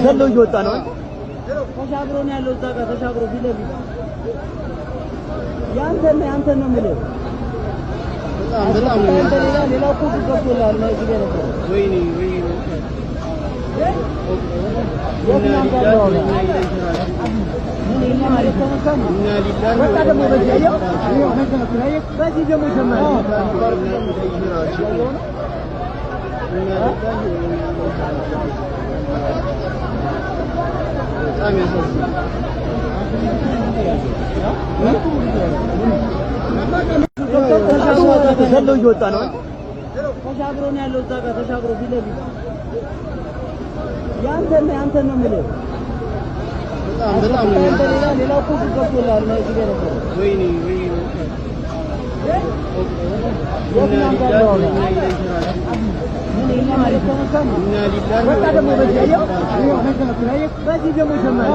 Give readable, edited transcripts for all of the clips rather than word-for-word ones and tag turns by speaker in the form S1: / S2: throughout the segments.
S1: ዘሎ እየወጣ ነው።
S2: ተሻግሮ ነው ያለው። እዛ ጋር ተሻግሮ ፊት ለፊት ያንተን ነው የምልህ።
S1: በጣም
S2: ሌላ እኮ ገብቶልሃል ነው እዚህ ጋር ነበር።
S1: ወይኔ
S2: በቃ ደግሞ በዚህ ያየው በዚህ ደግሞ ጀመረ።
S1: በጣም ያሳዝናል። ዘሎ እየወጣ ነው።
S2: ተሻግሮ ነው ያለው። እዛ ጋር ተሻግሮ ፊት ለፊት ያንተን ነው የምልህ።
S1: በጣም
S2: ሌላ እኮ ገብቶልሃል ነው እዚህ ጋር ነበር።
S1: ወይኔ
S2: በቃ ደግሞ በዚህ ያየው በዚህ ደግሞ ጀመረ።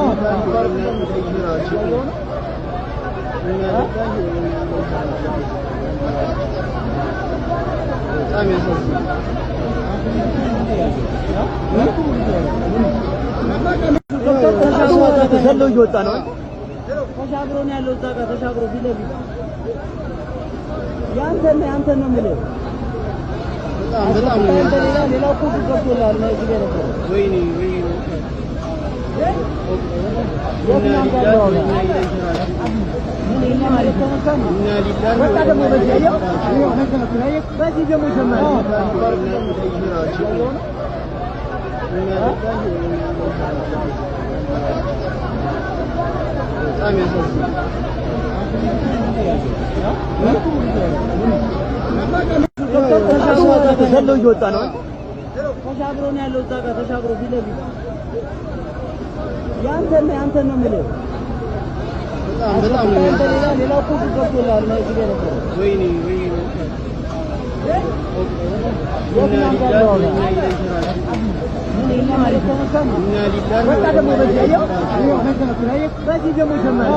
S1: በጣም ያሳዝናል። ዘሎ እየወጣ ነው።
S2: ተሻግሮ ነው ያለው። እዛ ጋር ተሻግሮ ፊት ለፊት ያንተን ነው የምልህ።
S1: በጣም
S2: ሌላ እኮ ገብቶልሃል ነው እዚህ ጋር ነበር።
S1: ወይኔ
S2: በቃ ደግሞ በዚህ ያየው በዚህ ደግሞ ጀመረ።
S1: በጣም ያሳዝናል። ዘሎ እየወጣ ነው።
S2: ተሻግሮ ነው ያለው። እዛ ጋር ተሻግሮ ፊት ለፊት ያንተን ነው የምልህ። ሌላ እኮ ገብቶልሃል ነው እዚህ ጋር ነበር።
S1: ወይኔ
S2: በቃ ደግሞ በዚህ ያየው በዚህ ደግሞ ጀመረ።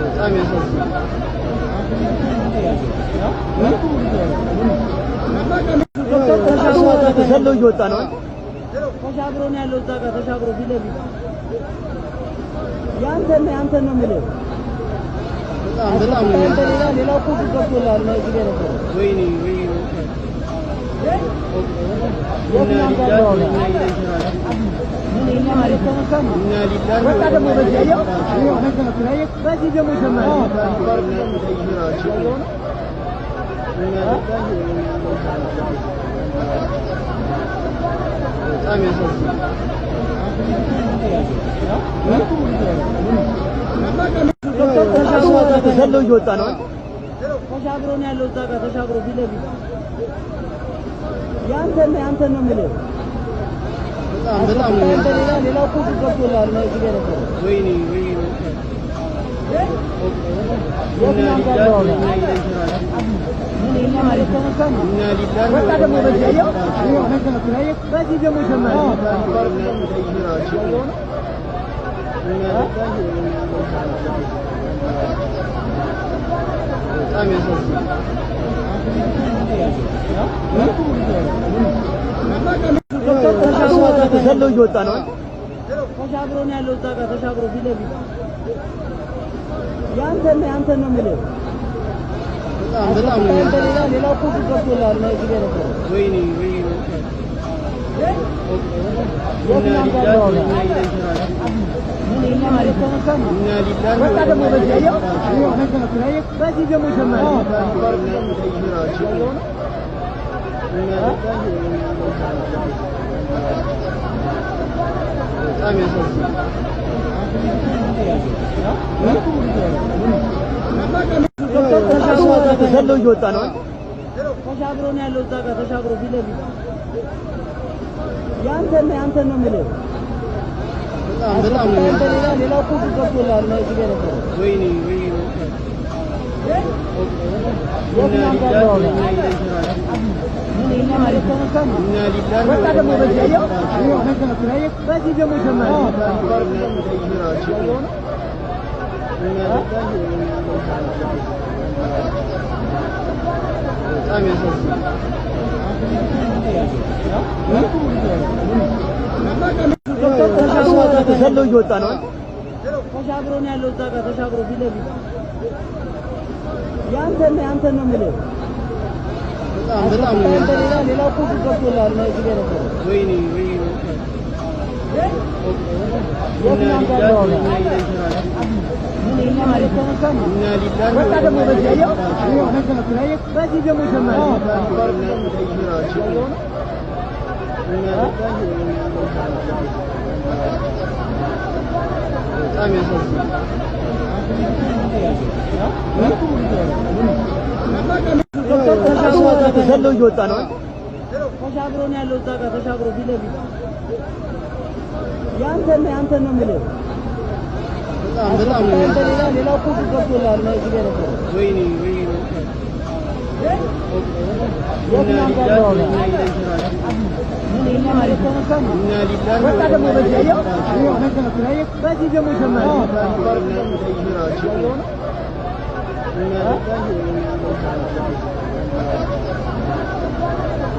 S1: በጣም ያሳዝናል። ዘሎ እየወጣ ነው።
S2: ተሻግሮ ነው ያለው። እዛ ጋር ተሻግሮ ፊት ለፊት ያንተን ነው የምልህ። ሌላ እኮ ገብቶልሃል ነው እዚህ ጋር ነበር።
S1: ወይኔ
S2: በቃ ደግሞ በዚህ ያየው በዚህ ደግሞ ጀመረ።
S1: በጣም ያሳዝናል። ዘሎ እየወጣ ነው።
S2: ተሻግሮ ነው ያለው። እዛ ጋር ተሻግሮ ፊት ለፊት ያንተን ነው የምልህ። ሌላ እኮ ገብቶልሃል ነው እዚህ ጋር ነበር።
S1: ወይኔ
S2: በቃ ደግሞ በዚህ ያየው በዚህ ደግሞ ጀመረ።
S1: በጣም ያሳዝናል። ዘሎ እየወጣ ነው።
S2: ተሻግሮ ነው ያለው። እዛ ጋር ተሻግሮ ፊት ለፊት ያንተን ነው የምልህ። ሌላ እኮ ገብቶልሃል ነው እዚህ ጋር ነበር።
S1: ወይኔ
S2: በቃ ደግሞ በዚህ ያየው በዚህ ደግሞ ጀመረ።
S1: በጣም ያሳዝናል። ዘሎ እየወጣ ነው።
S2: ተሻግሮ ነው ያለው። እዛ ጋር ተሻግሮ ፊት ለፊት ያንተን ነው የምልህ። ሌላ እኮ ገብቶልሃል ነው እዚህ ጋር ነበር።
S1: ወይኔ
S2: በቃ ደግሞ በዚህ ያየው በዚህ ደግሞ ጀመረ።
S1: በጣም ያሳዝናል። ዘሎ እየወጣ ነው።
S2: ተሻግሮ ነው ያለው። እዛ ጋር ተሻግሮ ፊት ለፊት ያንተን ነው የምልህ።
S1: በጣም
S2: ሌላው እኮ ገብቶልሃል ነው እዚህ ጋር ነበር።
S1: ወይኔ
S2: ወጣ ደግሞ በዚህ ያየው በዚህ ደግሞ ጀመረ።
S1: በጣም ያሳዝናል። ዘሎ እየወጣ ነው።
S2: ተሻግሮ ነው ያለው። እዛ ጋር ተሻግሮ ፊት ለፊት ያንተን ነው የምልህ።
S1: በጣም
S2: ሌላው እኮ ገብቶልሃል ነው እዚህ ጋር ነበር።
S1: ወይኔ
S2: ወጣ ደግሞ በዚህ ያየው በዚህ ደግሞ ጀመረ።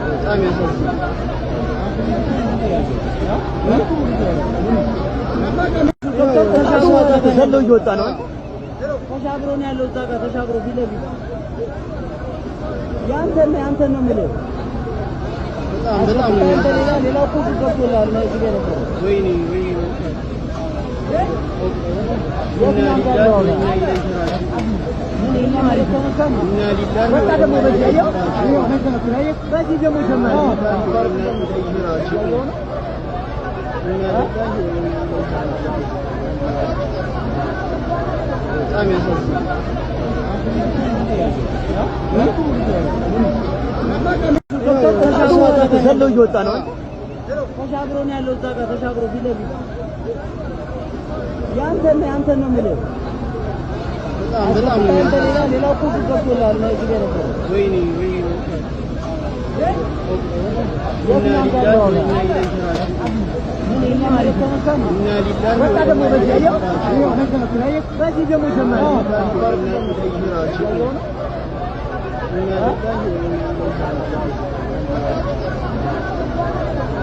S1: በጣም ያሳዝናል። ዘሎ እየወጣ ነው።
S2: ተሻግሮ ነው ያለው። እዛ ጋር ተሻግሮ ፊት ለፊት ያንተን ነው የምልህ። ሌላው እኮ ገብቶልሃል ነው እዚህ ጋር ነበር።
S1: ወይኔ
S2: ወጣ ደግሞ በዚህ ያየው በዚህ ደግሞ ጀመረ።
S1: በጣም ያሳዝናል። ዘሎ እየወጣ ነው።
S2: ተሻግሮ ነው ያለው። እዛ ጋር ተሻግሮ ፊት ለፊት ያንተን ነው የምልህ። ሌላው እኮ ገብቶልሃል ነው እዚህ ጋር ነበር።
S1: ወይኔ
S2: ወጣ ደግሞ በዚህ ያየው በዚህ ደግሞ ጀመረ።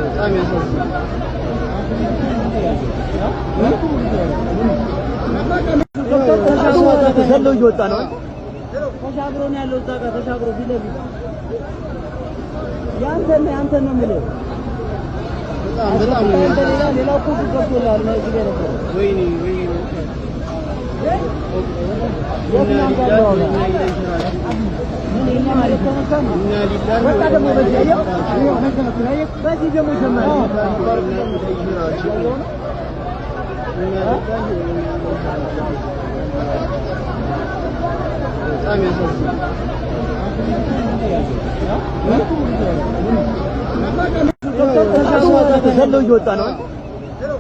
S1: በጣም ያሳዝናል። ዘሎ እየወጣ ነው።
S2: ተሻግሮ ነው ያለው። እዛ ጋር ተሻግሮ ፊት ለፊት ያንተን ነው የምልህ። ሌላው እኮ ገብቶልሃል ነው እዚህ ጋር ነበር።
S1: ወይኔ
S2: ወጣ ደግሞ በዚህ ያየው በዚህ ደግሞ ጀመረ።
S1: በጣም ያሳዝናል። ዘሎ እየወጣ ነው።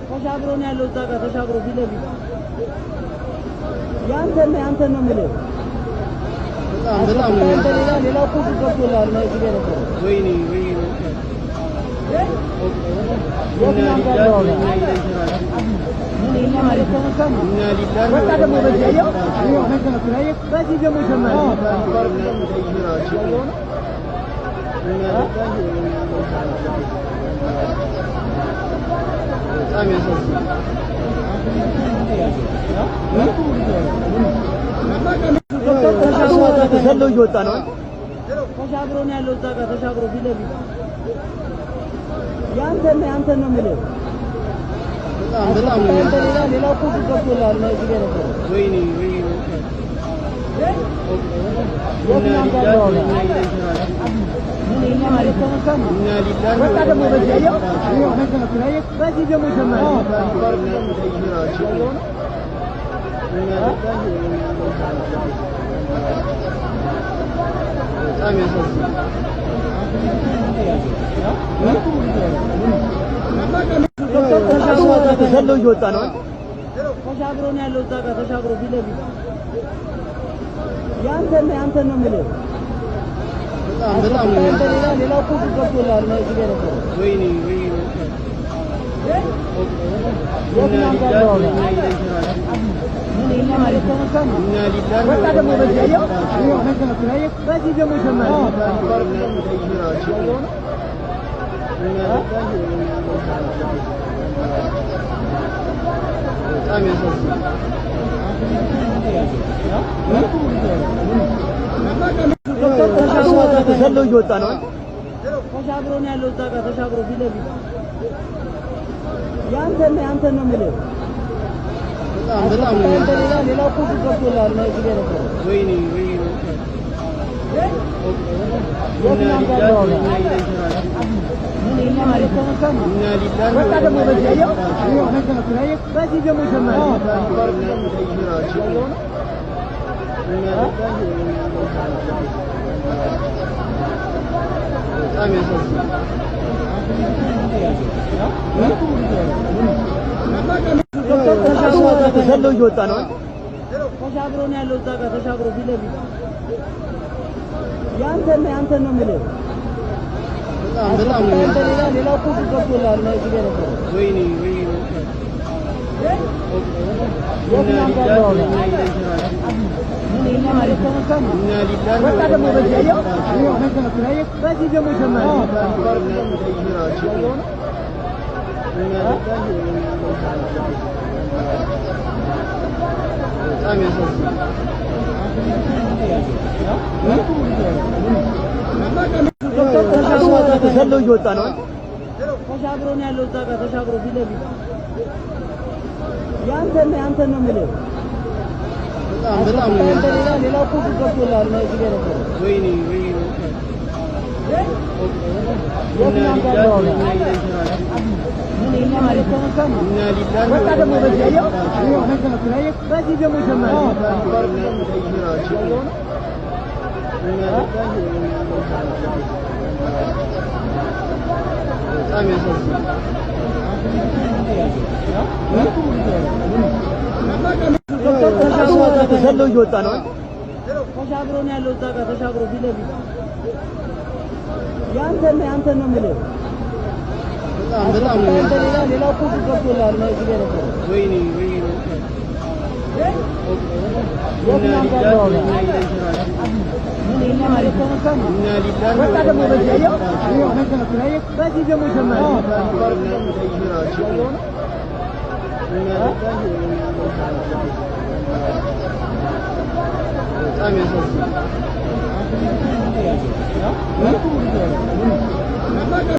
S2: ተሻግሮ ነው ያለው። እዛ ጋር ተሻግሮ ፊት ለፊት ያንተን ነው የምልህ። ሌላው እኮ ገብቶልሃል ነው እዚህ ጋር ነበር።
S1: ወይኔ
S2: ወጣ ደግሞ በዚህ ያየው በዚህ ደግሞ ጀመረ።
S1: በጣም ያሳዝናል። ዘሎ እየወጣ ነው።
S2: ተሻግሮ ነው ያለው። እዛ ጋር ተሻግሮ ፊት ለፊት ያንተን ነው የምልህ። ሌላው እኮ ገብቶልሃል ነው እዚህ ጋር ነበር።
S1: ወይኔ
S2: ወጣ ደግሞ በዚህ ያየው በዚህ ደግሞ ጀመረ።
S1: በጣም ያሳዝናል። ዘሎ እየወጣ ነው።
S2: ተሻግሮ ነው ያለው። እዛ ጋር ተሻግሮ ፊት ለፊት ያንተን ነው የምልህ። ሌላው እኮ ገብቶልሃል ነው እዚህ ጋር ነበር።
S1: ወይኔ
S2: ወጣ ደግሞ በዚህ ያየው ይሄው መሰለህ ላይ በዚህ ደግሞ ጀመረ
S1: ተሰሎ እየወጣ ነው።
S2: ተሻግሮ ነው ያለው። እዛ ጋር ተሻግሮ ፊት ለፊት ያንተን ነው የምልህ። በጣም ሌላው እኮ ገብቶልሃል ነው እዚህ ጋር ነበር።
S1: ወይኔ
S2: ወጣ ደግሞ በዚህ ያየው ይሄው መሰለህ ላይ በዚህ ደግሞ ጀመረ
S1: ተሰሎ እየወጣ ነው።
S2: ተሻግሮ ነው ያለው። እዛ ጋር ተሻግሮ ፊት ለፊት ያንተን ነው የምልህ።
S1: በጣም
S2: ሌላው እኮ ገብቶልሃል ነው እዚህ ጋር ነበር።
S1: ወይኔ
S2: ወጣ ደግሞ በዚህ ያየው ይሄው መሰለህ ላይ በዚህ ደግሞ ጀመረ
S1: ተሰሎ እየወጣ ነው።
S2: ተሻግሮ ነው ያለው። እዛ ጋር ተሻግሮ ፊት ለፊት ያንተን ነው የምልህ። ሌላው እኮ ገብቶልሃል ነው እዚህ ጋር ነበር።
S1: ወይኔ
S2: ወጣ ደግሞ በዚህ ያየው ይሄው መሰለህ ላይ በዚህ ደግሞ ጀመረ
S1: ተሰሎ እየወጣ ነው።
S2: ተሻግሮ ነው ያለው። እዛ ጋር ተሻግሮ ፊት ለፊት ያንተን ነው የምልህ። ሌላው እኮ ገብቶልሃል ነው እዚህ ጋር ነበር።
S1: ወይኔ
S2: ወጣ ደግሞ በዚህ ያየው ይሄው መሰለህ ላይ በዚህ ደግሞ ጀመረ
S1: በጣም